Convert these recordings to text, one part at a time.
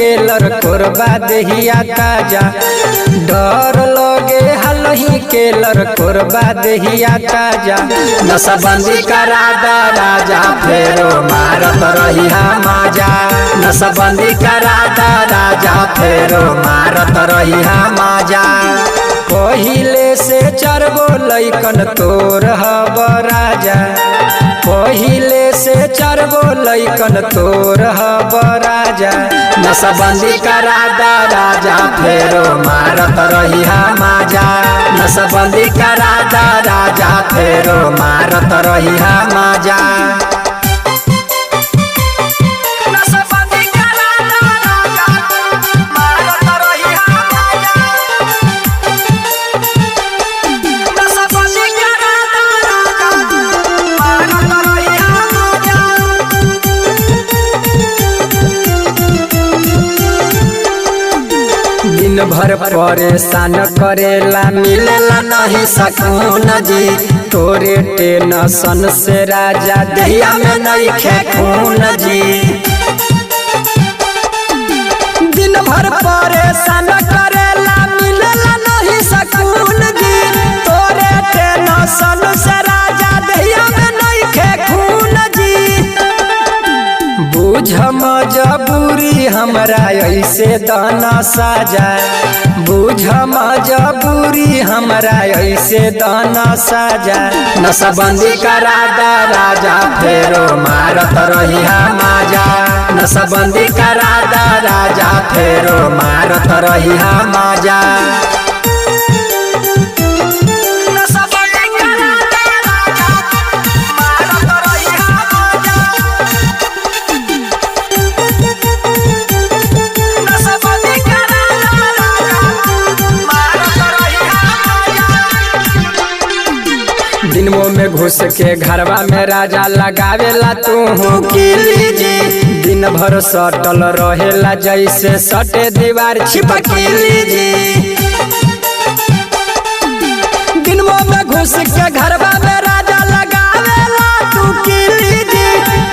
के लड़कोर बादहिया ताजा डर लगे हलही के लड़कोर बादहिया ताजा नशबंदी करा दा राजा फेरो मारत रही माजा नशबंदी करा दा राजा फेरो मारत रही माजा पहिले से चरगो लैकन तोर हब राजा पहिले से चरगो लैकन तोर हब राजा नशबंदी करा दा राजा फेरो मारत रही माजा नशबंदी करा दा राजा फेरो मारत रही माजा दिन भर परेशान करेला मिलेला नहीं सकून जी तोरे टेंशन से राजा दहिया में नहीं खे खून जी दिन भर परेशान करेला मिलेला नहीं सकून जी तोरे टेंशन से राजा दहिया में नहीं खे खून जी बुझ मजबूरी हमरा ऐसे दाना साजा बुझ मजबूरी हमरा ऐसे दाना साजा नशबंदी करा दा राजा फेरो मारत रही माजा नशबंदी करा दा राजा फेरो मारत रही माजा दिनों में घुस के घरवा में राजा लगावेला तू किली जी दिन भर सटल रहेला जैसे सटे दीवार छिपकली जी दिनों में घुस के घरवा में राजा लगावेला तू किली जी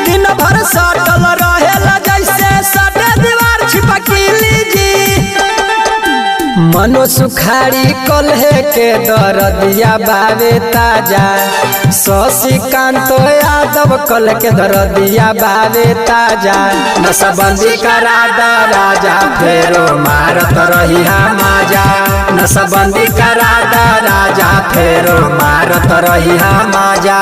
दिन भर सटल रहेला जैसे सटे दीवार छिपकली जी मनो सुखारी कलहे के दरदिया बावे ताजा शशिकांत यादव कल के दरदिया बावे ताजा नशबंदी करा दा राजा फेरो मारत रही माजा नशबंदी करा दा राजा फेरो मारत रही माजा।